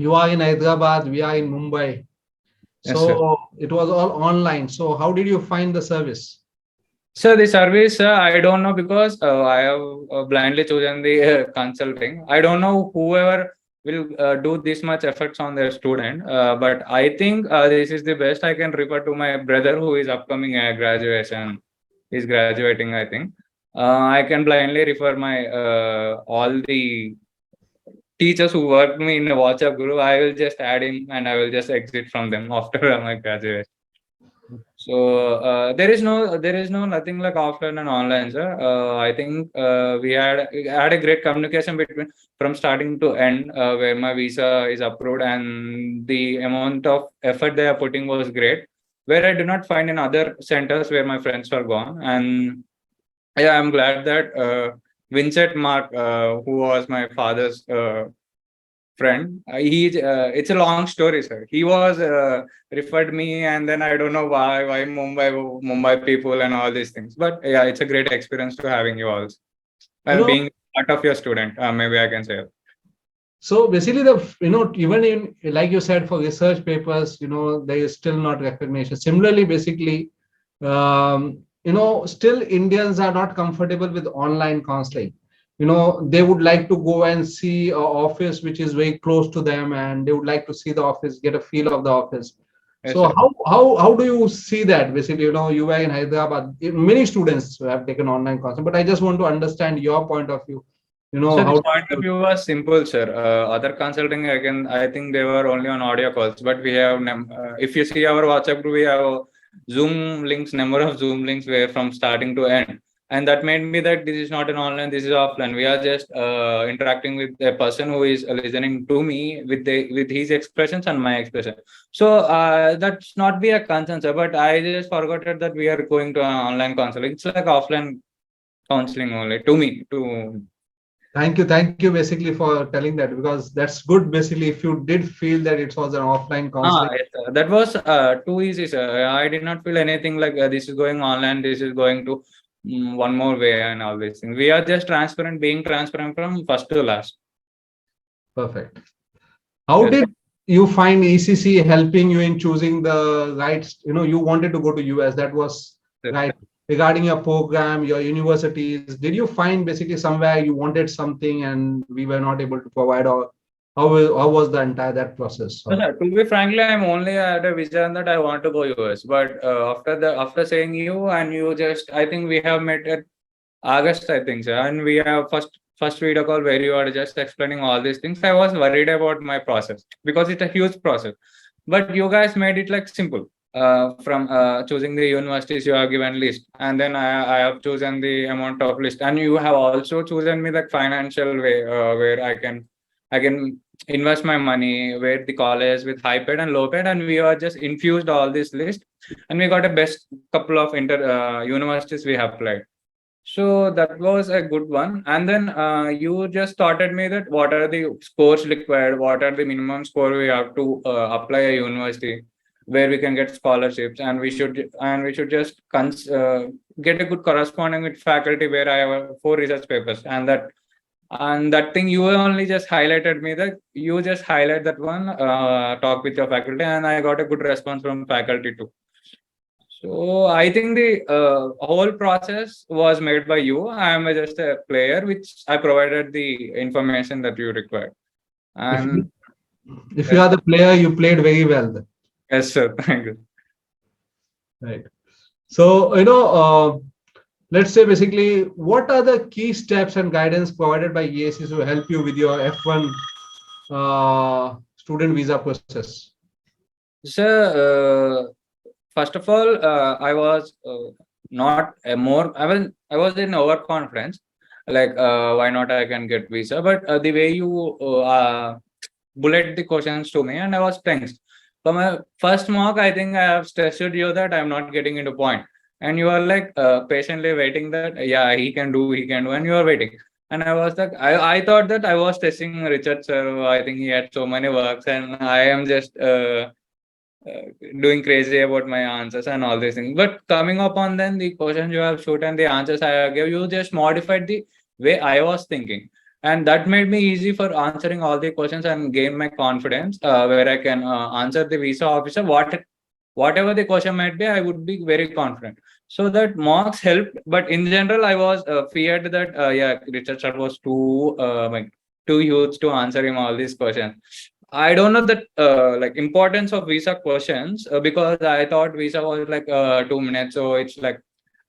You are in Hyderabad, we are in Mumbai. Yes, sir. So it was all online. So how did you find the service? So the service, I don't know because I have blindly chosen the consulting. I don't know whoever will do this much efforts on their student, but I think this is the best. I can refer to my brother who is upcoming graduation. He's graduating, I think. I can blindly refer my all the teachers who worked me in a WhatsApp group. I will just add him and I will just exit from them after my graduation. So there is no nothing like offline and online, sir. I think we had a great communication between from starting to end, where my visa is approved and the amount of effort they are putting was great. Where I do not find in other centers where my friends were gone, and yeah, I'm glad that Vincent Mark, who was my father's friend, it's a long story, sir. He was referred me, and then I don't know why Mumbai people and all these things. But yeah, it's a great experience to having you all You know, being part of your student. Maybe I can say. so basically even in, like you said, for research papers, there is still not recognition. Similarly, basically, still Indians are not comfortable with online counseling. They would like to go and see a office which is very close to them, and they would like to see the office, get a feel of the office. Yes, So sir. how do you see that? Basically, you were in Hyderabad. Many students have taken online counseling, but I just want to understand your point of view. So this How point of view was simple, sir. Other consulting, again, I think they were only on audio calls, but we have, if you see our WhatsApp group, we have Zoom links, number of Zoom links where from starting to end. And that made me that this is not an online, this is offline. We are just interacting with a person who is listening to me with his expressions and my expression. So that's not be a concern, sir. But I just forgot it that we are going to an online counseling. It's like offline counseling only to me. To Thank you basically for telling that, because that's good. Basically, if you did feel that it was an offline counseling. Yes, that was too easy, sir. I did not feel anything like this is going online, this is going to one more way and all these things. We are just transparent, being transparent from first to last. Perfect. How Yes, did you find ECC helping you in choosing the right? You wanted to go to US. That was sir. right. Regarding your program, your universities, did you find basically somewhere you wanted something and we were not able to provide, or how was the entire that process? No, sir, to be frankly, I'm only at a vision that I want to go US. But after saying you and you just, I think we have met at August, I think, sir, and we have first video call where you are just explaining all these things. I was worried about my process because it's a huge process, but you guys made it like simple. From choosing the universities, you have given list, and then I have chosen the amount of list, and you have also chosen me the financial way where I can invest my money, where the college with high paid and low paid, and we are just infused all this list, and we got a best couple of universities we have applied. So that was a good one. And then you just started me that what are the scores required, what are the minimum score we have to apply a university where we can get scholarships, and we should just get a good corresponding with faculty where I have 4 research papers, and that thing you only just highlighted me that you just highlight that one, talk with your faculty, and I got a good response from faculty too. So I think the whole process was made by you. I am just a player, which I provided the information that you required. If And you, if you yes, are the player, you played very well. yes, sir. Thank you. Right. So, let's say basically, what are the key steps and guidance provided by EAC to help you with your F1 student visa process? So first of all, I was not a more. I was in overconfidence, like why not I can get visa. But the way you bullet the questions to me, and I was tensed. For my first mock, I think I have stressed you that I'm not getting into point, and you are like patiently waiting that yeah he can do, and you are waiting. And I was like, I thought that I was testing Richard sir. I think he had so many works, and I am just uh, doing crazy about my answers and all these things. But coming upon then the questions you have shoot and the answers I gave, you just modified the way I was thinking. and that made me easy for answering all the questions and gain my confidence, where I can answer the visa officer whatever the question might be, I would be very confident. So that mocks helped, but in general, I was feared that yeah, Richard sir was too huge to answer him all these questions. I don't know that like importance of visa questions, because I thought visa was like 2 minutes, so it's like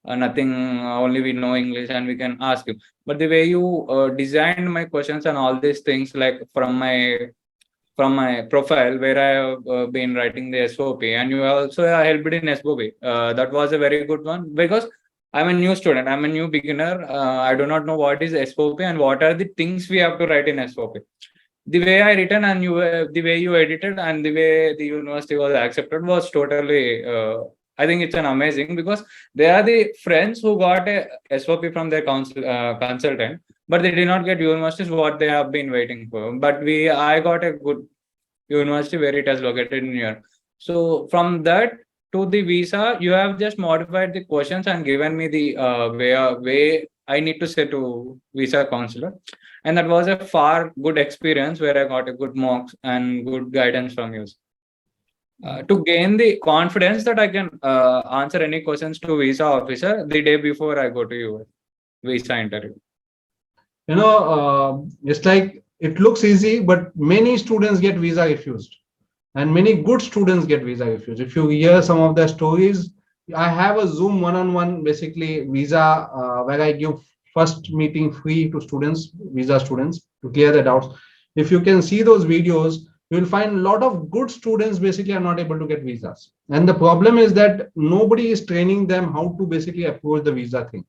nothing. Only we know English and we can ask you. But the way you designed my questions and all these things, like from my profile where I have been writing the SOP, and you also helped in SOP. That was a very good one because I'm a new student, I'm a new beginner. I do not know what is SOP and what are the things we have to write in SOP. The way I written and the way you edited and the way the university was accepted was totally. I think it's an amazing because they are the friends who got a SOP from their consultant, but they did not get universities what they have been waiting for. But I got a good university where it has located in here. So from that to the visa, you have just modified the questions and given me the way I need to say to visa counselor, and that was a far good experience where I got a good marks and good guidance from you. To gain the confidence that I can answer any questions to visa officer the day before I go to US visa interview. It's like it looks easy, but many students get visa refused, and many good students get visa refused. If you hear some of their stories, I have a Zoom one-on-one basically visa where I give first meeting free to students, visa students, to clear their doubts. If you can see those videos, you will find a lot of good students basically are not able to get visas. And the problem is that nobody is training them how to basically approach the visa thing.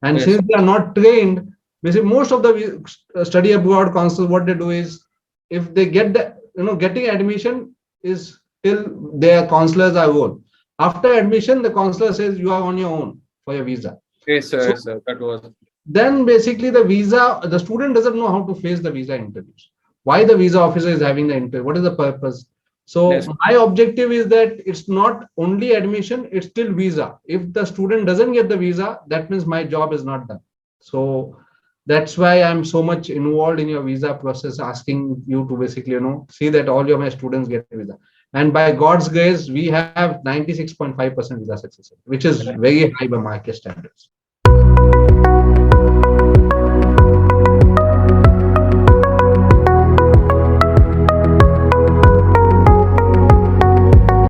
And Yes. since they are not trained, basically most of the study abroad consuls, what they do is, if they get the, getting admission is till their counselors are role. After admission, the counselor says you are on your own for your visa. Yes, sir. So Yes, sir. That was. then basically the student doesn't know how to face the visa interviews. Why the visa officer is having the interview? What is the purpose? So Yes. my objective is that it's not only admission, it's still visa. If the student doesn't get the visa, that means my job is not done. So that's why I'm so much involved in your visa process, asking you to basically, see that all your my students get visa. And by God's grace, we have 96.5% visa success rate, which is very high by market standards.